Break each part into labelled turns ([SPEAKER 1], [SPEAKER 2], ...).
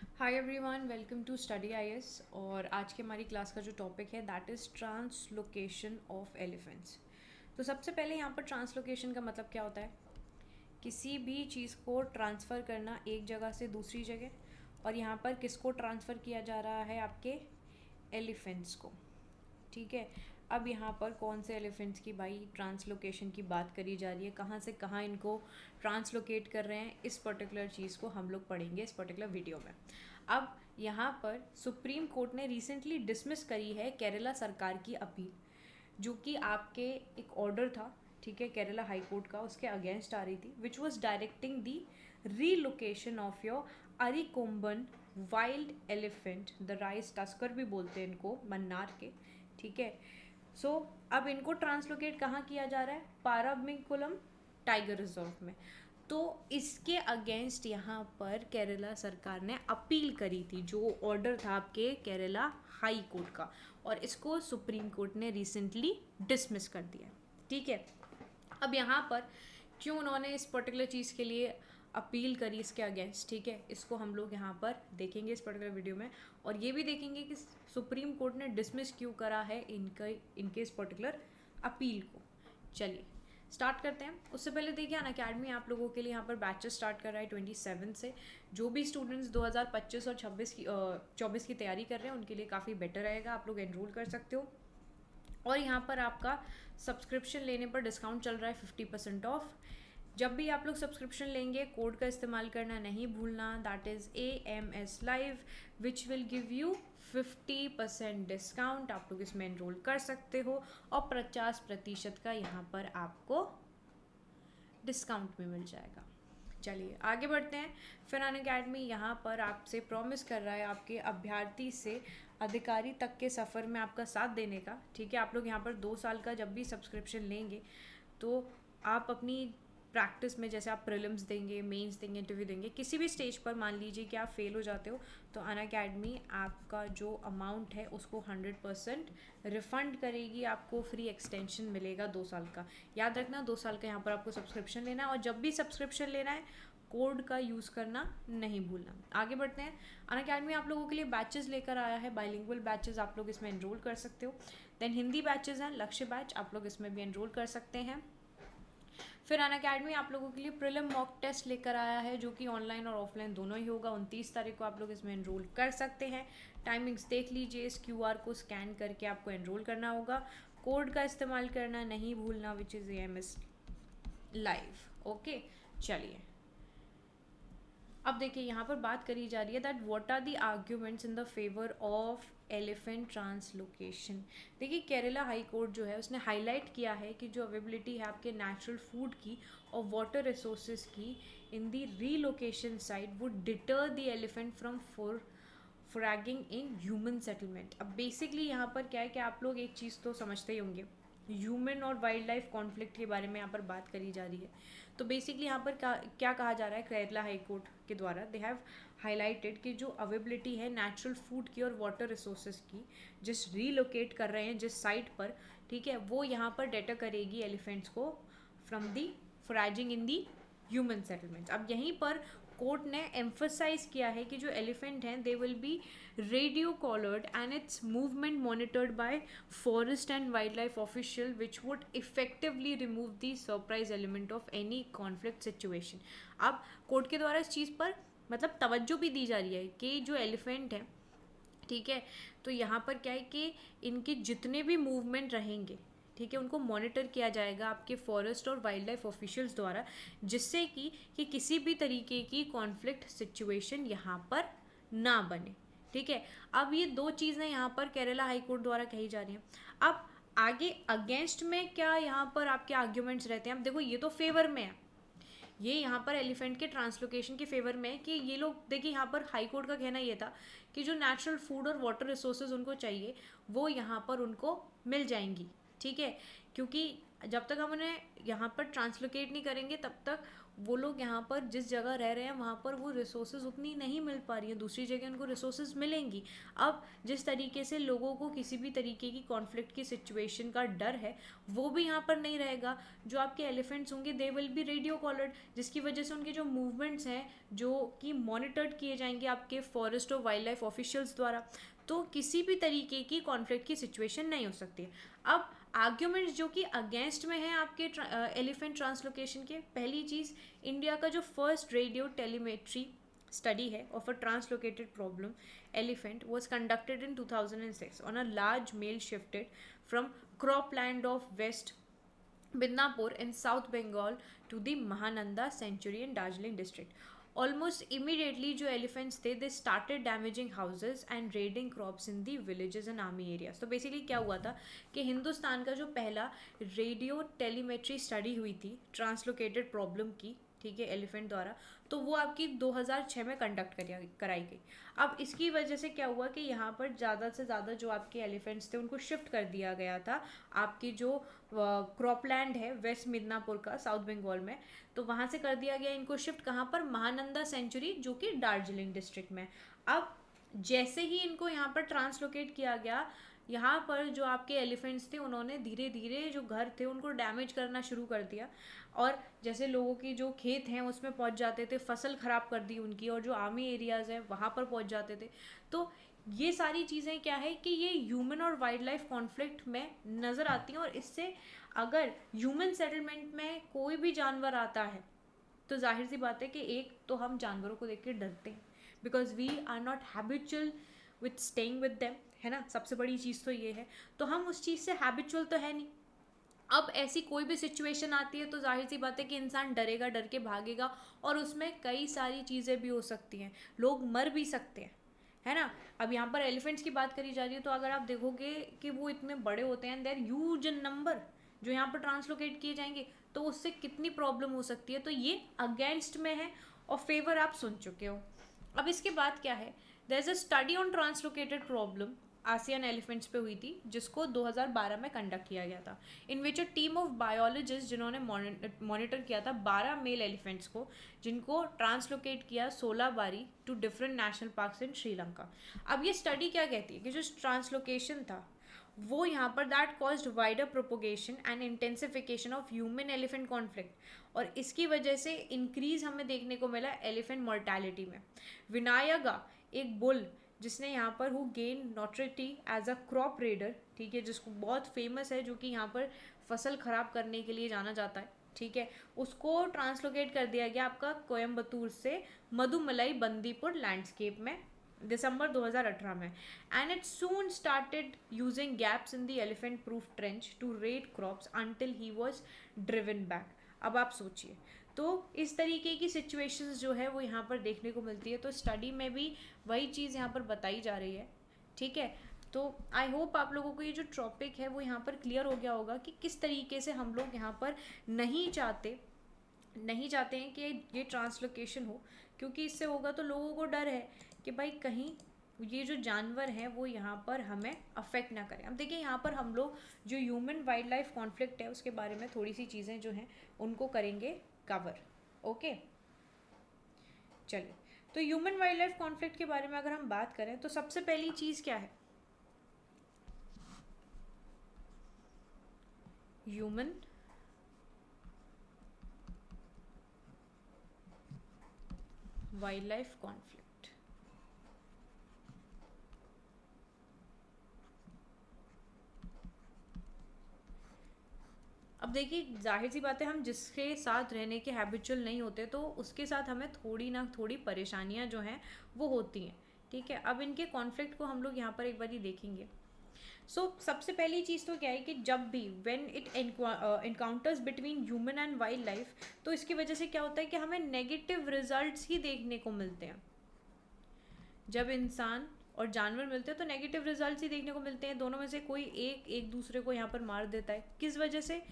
[SPEAKER 1] Hi everyone, welcome to study IAS. और आज की हमारी क्लास का जो टॉपिक है that is translocation of elephants. तो सबसे पहले यहाँ पर ट्रांसलोकेशन का मतलब क्या होता है? किसी भी चीज़ को ट्रांसफ़र करना एक जगह से दूसरी जगह। और यहाँ पर किसको ट्रांसफ़र किया जा रहा है? आपके एलिफेंट्स को। ठीक है। अब यहाँ पर कौन से एलिफेंट्स की भाई ट्रांसलोकेशन की बात करी जा रही है, कहाँ से कहाँ इनको ट्रांसलोकेट कर रहे हैं, इस पर्टिकुलर चीज़ को हम लोग पढ़ेंगे इस पर्टिकुलर वीडियो में। अब यहाँ पर सुप्रीम कोर्ट ने रिसेंटली डिसमिस करी है केरला सरकार की अपील, जो कि आपके एक ऑर्डर था, ठीक है, केरला हाई कोर्ट का, उसके अगेंस्ट आ रही थी, which was directing the relocation of your Arikomban wild elephant, the rice tusker भी बोलते हैं इनको, मन्नार के। ठीक है। सो अब इनको ट्रांसलोकेट कहाँ किया जा रहा है? पाराबिकुलम टाइगर रिजर्व में। तो इसके अगेंस्ट यहाँ पर केरला सरकार ने अपील करी थी, जो ऑर्डर था आपके केरला हाई कोर्ट का, और इसको सुप्रीम कोर्ट ने रिसेंटली डिसमिस कर दिया। ठीक है। अब यहाँ पर क्यों उन्होंने इस पर्टिकुलर चीज़ के लिए अपील करी इसके अगेंस्ट, ठीक है, इसको हम लोग यहाँ पर देखेंगे इस पर्टिकुलर वीडियो में। और ये भी देखेंगे कि सुप्रीम कोर्ट ने डिसमिस क्यों करा है इनके इस पर्टिकुलर अपील को। चलिए स्टार्ट करते हैं। उससे पहले देखिए अनअकैडमी आप लोगों के लिए यहाँ पर बैचेस स्टार्ट कर रहा है 27 से। जो भी स्टूडेंट्स 2025 और 24 की तैयारी कर रहे हैं उनके लिए काफ़ी बेटर रहेगा, आप लोग एनरोल कर सकते हो। और यहाँ पर आपका सब्सक्रिप्शन लेने पर डिस्काउंट चल रहा है 50% ऑफ। जब भी आप लोग सब्सक्रिप्शन लेंगे कोड का इस्तेमाल करना नहीं भूलना, that is AMS live, which will give you 50% discount. आप लोग इसमें एनरोल कर सकते हो और 50% का यहाँ पर आपको डिस्काउंट भी मिल जाएगा। चलिए आगे बढ़ते हैं। फिर अनअकैडमी यहाँ पर आपसे प्रॉमिस कर रहा है आपके अभ्यर्थी से अधिकारी तक के सफ़र में आपका साथ देने का। ठीक है। आप लोग यहाँ पर 2 साल का जब भी सब्सक्रिप्शन लेंगे तो आप अपनी प्रैक्टिस में, जैसे आप प्रीलिम्स देंगे, मेंस देंगे, इंटरव्यू देंगे, किसी भी स्टेज पर मान लीजिए कि आप फेल हो जाते हो तो अनअकैडमी आपका जो अमाउंट है उसको 100% रिफ़ंड करेगी। आपको फ्री एक्सटेंशन मिलेगा 2 साल का। याद रखना 2 साल का यहाँ पर आपको सब्सक्रिप्शन लेना है, और जब भी सब्सक्रिप्शन लेना है कोड का यूज़ करना नहीं भूलना। आगे बढ़ते हैं। अनअकैडमी आप लोगों के लिए बैचेस लेकर आया है, बाइलिंगुअल बैचेस, आप लोग इसमें एनरोल कर सकते हो। देन हिंदी बैचेस हैं, लक्ष्य बैच, आप लोग इसमें भी एनरोल कर सकते हैं। फिर अनअकैडमी आप लोगों के लिए प्रीलिम मॉक टेस्ट लेकर आया है, जो कि ऑनलाइन और ऑफलाइन दोनों ही होगा। 29 तारीख को आप लोग इसमें एनरोल कर सकते हैं। टाइमिंग्स देख लीजिए, इस QR को स्कैन करके आपको एनरोल करना होगा। कोड का इस्तेमाल करना नहीं भूलना, which is AMS live. Okay. चलिए अब देखिए यहाँ पर बात करी जा रही है that what are the arguments in the favour of elephant translocation. देखिए केरला हाई कोर्ट जो है उसने हाईलाइट किया है कि जो अवेलेबिलिटी है आपके नेचुरल फूड की और वाटर रिसोर्सेज की in the relocation site would deter the elephant from fragging in human settlement. अब बेसिकली यहाँ पर क्या है कि आप लोग एक चीज़ तो समझते ही होंगे, ह्यूमन और वाइल्ड लाइफ कॉन्फ्लिक्ट के बारे में यहाँ पर बात करी जा रही है। तो बेसिकली यहाँ पर क्या कहा जा रहा है केरला हाई कोर्ट के द्वारा, दे हैव हाईलाइटेड कि जो अवेलेबिलिटी है नेचुरल फूड की और वाटर रिसोर्सेज की, जिस रीलोकेट कर रहे हैं जिस साइट पर, ठीक है, वो यहाँ पर डेटर करेगी एलिफेंट्स को from the foraging in the human settlements. अब यहीं पर कोर्ट ने एम्फसाइज किया है कि जो एलिफेंट हैं they will be radio collared and it's movement monitored by forest and wild life official which would effectively remove the surprise element of any conflict situation. अब कोर्ट के द्वारा इस चीज़ पर मतलब तवज्जो भी दी जा रही है कि जो एलिफेंट है, ठीक है, तो यहाँ पर क्या है कि इनके जितने भी मूवमेंट रहेंगे, ठीक है, उनको मॉनिटर किया जाएगा आपके फॉरेस्ट और वाइल्ड लाइफ ऑफिशियल्स द्वारा, जिससे कि किसी भी तरीके की कॉन्फ्लिक्ट सिचुएशन यहाँ पर ना बने। ठीक है। अब ये 2 चीज़ें यहाँ पर केरला हाई कोर्ट द्वारा कही जा रही हैं। अब आगे अगेंस्ट में क्या यहाँ पर आपके आर्ग्यूमेंट्स रहते हैं? अब देखो ये तो फेवर में है, ये यहाँ पर एलिफेंट के ट्रांसलोकेशन के फेवर में है कि ये लोग, देखिए यहाँ पर हाई कोर्ट का कहना ये था कि जो नेचुरल फूड और वाटर रिसोर्सेज उनको चाहिए वो यहाँ पर उनको मिल जाएंगी। ठीक है। क्योंकि जब तक हम उन्हें यहाँ पर ट्रांसलोकेट नहीं करेंगे तब तक वो लोग यहाँ पर जिस जगह रह रहे हैं वहाँ पर वो रिसोर्सेज उतनी नहीं मिल पा रही है, दूसरी जगह उनको रिसोर्सेज मिलेंगी। अब जिस तरीके से लोगों को किसी भी तरीके की कॉन्फ्लिक्ट की सिचुएशन का डर है वो भी यहाँ पर नहीं रहेगा। जो आपके एलिफेंट्स होंगे they will be radio collared, जिसकी वजह से उनके जो मूवमेंट्स हैं जो कि मॉनिटर्ड किए जाएंगे आपके फॉरेस्ट और वाइल्ड लाइफ ऑफिशियल्स द्वारा, तो किसी भी तरीके की कॉन्फ्लिक्ट की सिचुएशन नहीं हो सकती है। अब आर्ग्यूमेंट्स जो कि अगेंस्ट में हैं आपके एलिफेंट ट्रांसलोकेशन के, पहली चीज़, इंडिया का जो फर्स्ट रेडियो टेलीमेट्री study है of a translocated problem elephant was conducted in 2006 on a large male shifted from cropland of West Midnapur in South Bengal to the Mahananda Sanctuary in Darjeeling district. Almost immediately जो elephants थे they started damaging houses and raiding crops in the villages and army areas. तो basically क्या हुआ था कि हिंदुस्तान का जो पहला रेडियो टेलीमेट्री स्टडी हुई थी ट्रांसलोकेटेड प्रॉब्लम की, ठीक है, एलिफेंट द्वारा, तो वो आपकी 2006 में कंडक्ट कराई गई। अब इसकी वजह से क्या हुआ कि यहाँ पर ज़्यादा से ज़्यादा जो आपके एलिफेंट्स थे उनको शिफ्ट कर दिया गया था आपकी जो क्रॉपलैंड है वेस्ट मिदनापुर का साउथ बंगाल में, तो वहाँ से कर दिया गया इनको शिफ्ट कहाँ पर, महानंदा सेंचुरी जो कि दार्जिलिंग डिस्ट्रिक्ट में। अब जैसे ही इनको यहाँ पर ट्रांसलोकेट किया गया, यहाँ पर जो आपके एलिफेंट्स थे उन्होंने धीरे धीरे जो घर थे उनको डैमेज करना शुरू कर दिया, और जैसे लोगों की जो खेत हैं उसमें पहुँच जाते थे, फसल ख़राब कर दी उनकी, और जो आर्मी एरियाज़ हैं वहाँ पर पहुँच जाते थे। तो ये सारी चीज़ें क्या है कि ये ह्यूमन और वाइल्ड लाइफ कॉन्फ्लिक्ट में नज़र आती हैं, और इससे अगर ह्यूमन सेटलमेंट में कोई भी जानवर आता है तो जाहिर सी बात है कि एक तो हम जानवरों को देख के डरते हैं, because we are not habitual with staying with them, है ना, सबसे बड़ी चीज़ तो ये है। तो हम उस चीज़ से हैबिचुअल तो है नहीं। अब ऐसी कोई भी सिचुएशन आती है तो जाहिर सी बात है कि इंसान डरेगा, डर के भागेगा, और उसमें कई सारी चीज़ें भी हो सकती हैं, लोग मर भी सकते हैं, है ना। अब यहाँ पर एलिफेंट्स की बात करी जा रही है, तो अगर आप देखोगे कि वो इतने बड़े होते हैं, देयर ह्यूज इन नंबर जो यहाँ पर ट्रांसलोकेट किए जाएंगे, तो उससे कितनी प्रॉब्लम हो सकती है। तो ये अगेंस्ट में है और फेवर आप सुन चुके हो। अब इसके बाद क्या है, there is a study on translocated problem Asian elephants पे हुई थी, जिसको 2012 में कंडक्ट किया गया था, इन विच अ टीम ऑफ बायोलॉजिस्ट जिन्होंने मॉनिटर किया था 12 मेल एलिफेंट्स को, जिनको ट्रांसलोकेट किया 16 बारी to different national parks in Sri Lanka. अब ये स्टडी क्या कहती है कि जो ट्रांसलोकेशन था वो यहाँ पर that caused wider propagation and intensification of human elephant conflict, और इसकी वजह से इंक्रीज हमें देखने को मिला एलिफेंट मोर्टैलिटी में। विनायगा एक बुल जिसने यहाँ पर who gain notoriety as a crop raider, ठीक है, जिसको बहुत फेमस है, जो कि यहाँ पर फसल ख़राब करने के लिए जाना जाता है, ठीक है, उसको ट्रांसलोकेट कर दिया गया आपका कोयम्बतूर से मधुमलाई बंदीपुर लैंडस्केप में दिसंबर 2018 में, and it soon started using gaps in the elephant proof trench to raid crops until he was driven back. अब आप सोचिए, तो इस तरीके की सिचुएशंस जो है वो यहाँ पर देखने को मिलती है। तो स्टडी में भी वही चीज़ यहाँ पर बताई जा रही है, ठीक है। तो आई होप आप लोगों को ये जो टॉपिक है वो यहाँ पर क्लियर हो गया होगा कि किस तरीके से हम लोग यहाँ पर नहीं चाहते हैं कि ये ट्रांसलोकेशन हो, क्योंकि इससे होगा तो लोगों को डर है कि भाई कहीं ये जो जानवर हैं वो यहाँ पर हमें अफेक्ट ना करें। अब देखिए यहाँ पर हम लोग जो ह्यूमन वाइल्ड लाइफ कॉन्फ्लिक्ट है उसके बारे में थोड़ी सी चीज़ें जो हैं उनको करेंगे कवर, ओके। चलिए, तो ह्यूमन वाइल्ड लाइफ कॉन्फ्लिक्ट के बारे में अगर हम बात करें तो सबसे पहली चीज़ क्या है, ह्यूमन वाइल्ड लाइफ कॉन्फ्लिक्ट। अब देखिए जाहिर सी बात है, हम जिसके साथ रहने के हैबिचुअल नहीं होते तो उसके साथ हमें थोड़ी ना थोड़ी परेशानियां जो हैं वो होती हैं, ठीक है। अब इनके कॉन्फ्लिक्ट को हम लोग यहाँ पर एक बार ही देखेंगे। सबसे पहली चीज़ तो क्या है कि जब भी when it encounters between human and wild life, तो इसकी वजह से क्या होता है कि हमें नेगेटिव रिजल्ट्स ही देखने को मिलते हैं। जब इंसान और जानवर मिलते हैं तो नेगेटिव रिजल्ट्स ही देखने को मिलते हैं। दोनों में से कोई एक दूसरे को यहाँ पर मार देता है, किस वजह से,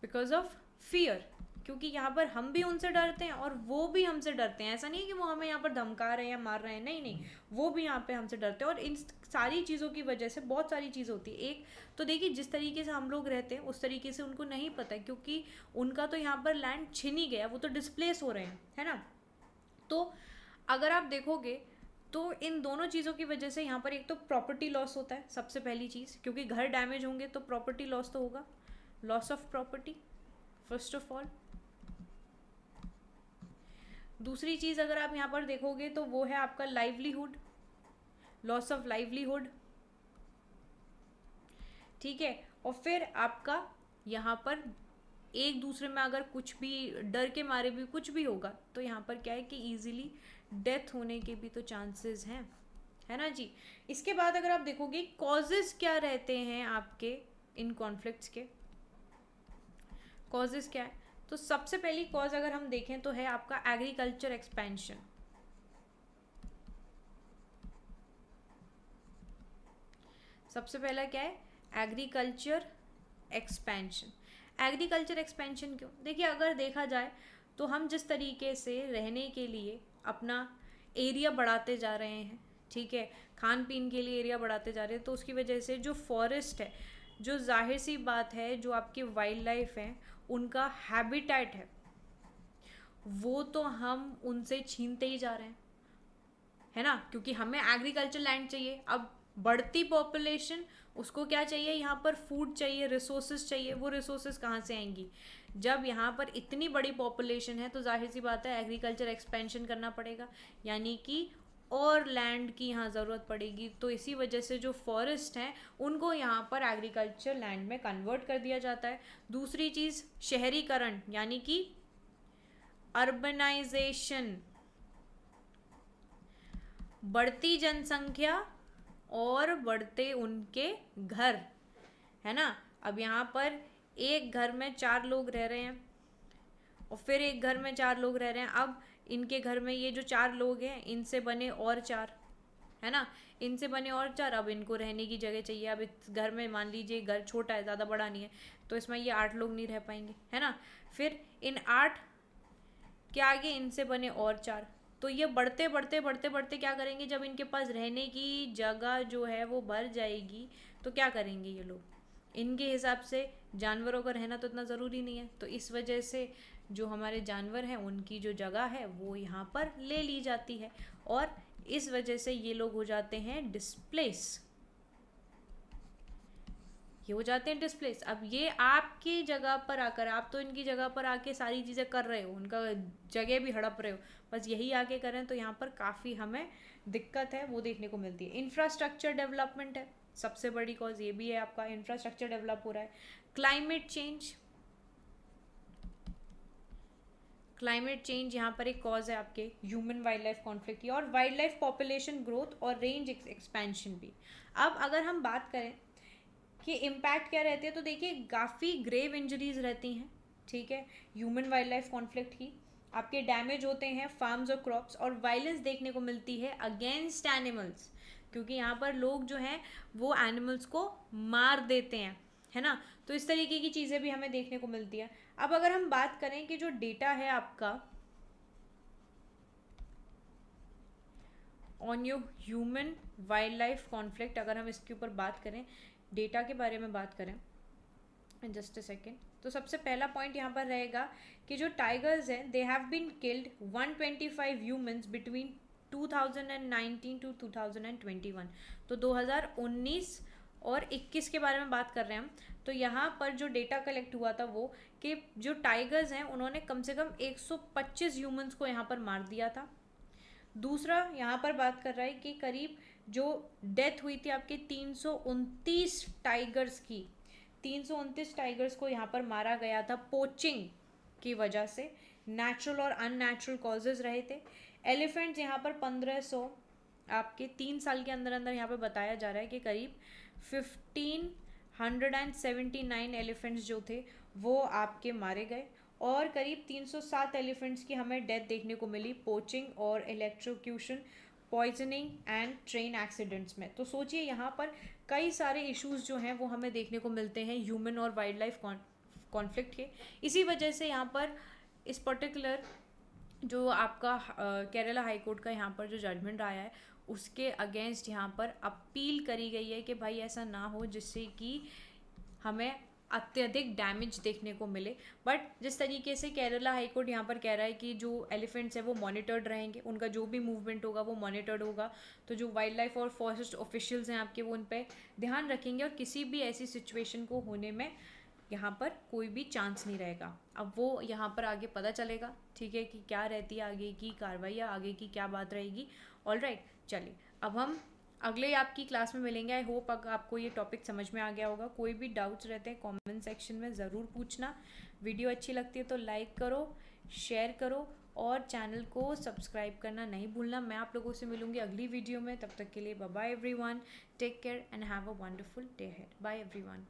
[SPEAKER 1] बिकॉज ऑफ फियर, क्योंकि यहाँ पर हम भी उनसे डरते हैं और वो भी हमसे डरते हैं। ऐसा नहीं है कि वो हमें यहाँ पर धमका रहे हैं या मार रहे हैं, नहीं नहीं, वो भी यहाँ पे हमसे डरते हैं। और इन सारी चीज़ों की वजह से बहुत सारी चीज़ होती है। एक तो देखिए, जिस तरीके से हम लोग रहते हैं उस तरीके से उनको नहीं पता है, क्योंकि उनका तो यहाँ पर लैंड छिन ही गया, वो तो डिस्प्लेस हो रहे हैं, है ना। तो अगर आप देखोगे तो इन दोनों चीज़ों की वजह से यहाँ पर एक तो प्रॉपर्टी लॉस होता है, सबसे पहली चीज़, क्योंकि घर डैमेज होंगे तो प्रॉपर्टी लॉस तो होगा, loss of property first of all. दूसरी चीज़ अगर आप यहाँ पर देखोगे तो वो है आपका लाइवलीहुड, लॉस ऑफ लाइवलीहुड, ठीक है। और फिर आपका यहाँ पर एक दूसरे में अगर कुछ भी डर के मारे भी कुछ भी होगा तो यहाँ पर क्या है कि इजीली डेथ होने के भी तो चांसेस हैं, है ना जी। इसके बाद अगर आप देखोगे कॉजेस क्या रहते हैं आपके इन कॉन्फ्लिक्ट्स के, कॉजेस क्या है, तो सबसे पहली कॉज अगर हम देखें तो है आपका एग्रीकल्चर एक्सपेंशन। सबसे पहला क्या है, एग्रीकल्चर एक्सपेंशन। एग्रीकल्चर एक्सपेंशन क्यों, देखिए अगर देखा जाए तो हम जिस तरीके से रहने के लिए अपना एरिया बढ़ाते जा रहे हैं, ठीक है, खान पीन के लिए एरिया बढ़ाते जा रहे हैं, तो उसकी वजह से जो फॉरेस्ट है, जो जाहिर सी बात है जो आपकी वाइल्ड लाइफ है उनका हैबिटेट है, वो तो हम उनसे छीनते ही जा रहे हैं, है ना। क्योंकि हमें एग्रीकल्चर लैंड चाहिए, अब बढ़ती पॉपुलेशन, उसको क्या चाहिए, यहाँ पर फूड चाहिए, रिसोर्सेज चाहिए, वो रिसोर्सेज कहाँ से आएंगी, जब यहाँ पर इतनी बड़ी पॉपुलेशन है तो जाहिर सी बात है एग्रीकल्चर एक्सपेंशन करना पड़ेगा, यानी कि और लैंड की यहाँ ज़रूरत पड़ेगी। तो इसी वजह से जो फॉरेस्ट हैं उनको यहाँ पर एग्रीकल्चर लैंड में कन्वर्ट कर दिया जाता है। दूसरी चीज़ शहरीकरण, यानी कि अर्बनाइजेशन, बढ़ती जनसंख्या और बढ़ते उनके घर, है ना। अब यहाँ पर एक घर में 4 लोग रह रहे हैं और फिर एक घर में 4 लोग रह रहे हैं, अब इनके घर में ये जो 4 लोग हैं इनसे बने और 4, है ना, इनसे बने और 4, अब इनको रहने की जगह चाहिए। अब इस घर में मान लीजिए घर छोटा है, ज़्यादा बड़ा नहीं है, तो इसमें ये 8 लोग नहीं रह पाएंगे, है ना। फिर इन 8 के आगे इनसे बने और 4, तो ये बढ़ते बढ़ते बढ़ते बढ़ते क्या करेंगे, जब इनके पास रहने की जगह जो है वो भर जाएगी तो क्या करेंगे ये लोग, इनके हिसाब से जानवरों का रहना तो इतना ज़रूरी नहीं है, तो इस वजह से जो हमारे जानवर हैं उनकी जो जगह है वो यहाँ पर ले ली जाती है और इस वजह से ये लोग हो जाते हैं डिस्प्लेस, ये हो जाते हैं डिस्प्लेस। अब ये आपकी जगह पर आकर, आप तो इनकी जगह पर आके सारी चीज़ें कर रहे हो, उनका जगह भी हड़प रहे हो, बस यही आके करें तो यहाँ पर काफ़ी हमें दिक्कत है वो देखने को मिलती है। इंफ्रास्ट्रक्चर डेवलपमेंट है, सबसे बड़ी कॉज ये भी है, आपका इंफ्रास्ट्रक्चर डेवलप हो रहा है। क्लाइमेट चेंज, क्लाइमेट चेंज यहाँ पर एक कॉज है आपके ह्यूमन वाइल्ड लाइफ कॉन्फ्लिक्ट की, और वाइल्ड लाइफ पॉपुलेशन ग्रोथ और रेंज एक्सपेंशन भी। अब अगर हम बात करें कि इम्पैक्ट क्या रहते हैं, तो देखिए काफ़ी ग्रेव इंजरीज रहती हैं, ठीक है, ह्यूमन वाइल्ड लाइफ कॉन्फ्लिक्ट की। आपके डैमेज होते हैं फार्म्स और क्रॉप्स, और वायलेंस देखने को मिलती है अगेंस्ट एनिमल्स, क्योंकि यहाँ पर लोग जो हैं वो एनिमल्स को मार देते हैं, है ना। तो इस तरीके की चीज़ें भी हमें देखने को मिलती है। अब अगर हम बात करें कि जो डेटा है आपका on your human wild life conflict, अगर हम इसके ऊपर बात करें, डेटा के बारे में बात करें, जस्ट अ सेकेंड, तो सबसे पहला पॉइंट यहाँ पर रहेगा कि जो टाइगर्स हैं they have been killed 125 humans between 2019 to 2021, तो 2019 और 21 के बारे में बात कर रहे हैं हम। तो यहाँ पर जो डेटा कलेक्ट हुआ था वो कि जो टाइगर्स हैं उन्होंने कम से कम 125 ह्यूमंस को यहाँ पर मार दिया था। दूसरा यहाँ पर बात कर रहा है कि करीब जो डेथ हुई थी आपके 329 टाइगर्स की, 329 टाइगर्स को यहाँ पर मारा गया था पोचिंग की वजह से, नेचुरल और अननेचुरल कॉजेज रहे थे। एलिफेंट्स यहाँ पर 1500 आपके 3 साल के अंदर अंदर यहाँ पर बताया जा रहा है कि करीब 1579 एलिफेंट्स जो थे वो आपके मारे गए, और करीब 307 एलिफेंट्स की हमें डेथ देखने को मिली पोचिंग और electrocution, poisoning and train accidents में। तो सोचिए यहाँ पर कई सारे इश्यूज जो हैं वो हमें देखने को मिलते हैं ह्यूमन और वाइल्ड लाइफ कॉन्फ्लिक्ट के। इसी वजह से यहाँ पर इस पर्टिकुलर जो आपका केरला हाई कोर्ट का यहाँ पर जो जजमेंट आया है उसके अगेंस्ट यहाँ पर अपील करी गई है कि भाई ऐसा ना हो जिससे कि हमें अत्यधिक डैमेज देखने को मिले। बट जिस तरीके से केरला हाई कोर्ट यहाँ पर कह रहा है कि जो एलिफेंट्स है वो मॉनिटर्ड रहेंगे, उनका जो भी मूवमेंट होगा वो मॉनिटर्ड होगा, तो जो वाइल्ड लाइफ और फॉरेस्ट ऑफिशियल्स हैं आपके वो उन पर ध्यान रखेंगे और किसी भी ऐसी सिचुएशन को होने में यहाँ पर कोई भी चांस नहीं रहेगा। अब वो यहाँ पर आगे पता चलेगा, ठीक है, कि क्या रहती है आगे की कार्रवाई या आगे की क्या बात रहेगी। ऑलराइट, चलिए अब हम अगले आपकी क्लास में मिलेंगे। आई होप आपको ये टॉपिक समझ में आ गया होगा। कोई भी डाउट्स रहते हैं कमेंट सेक्शन में ज़रूर पूछना। वीडियो अच्छी लगती है तो लाइक करो, शेयर करो और चैनल को सब्सक्राइब करना नहीं भूलना। मैं आप लोगों से मिलूंगी अगली वीडियो में, तब तक के लिए bye bye everyone, take care and have a wonderful day ahead. Bye everyone.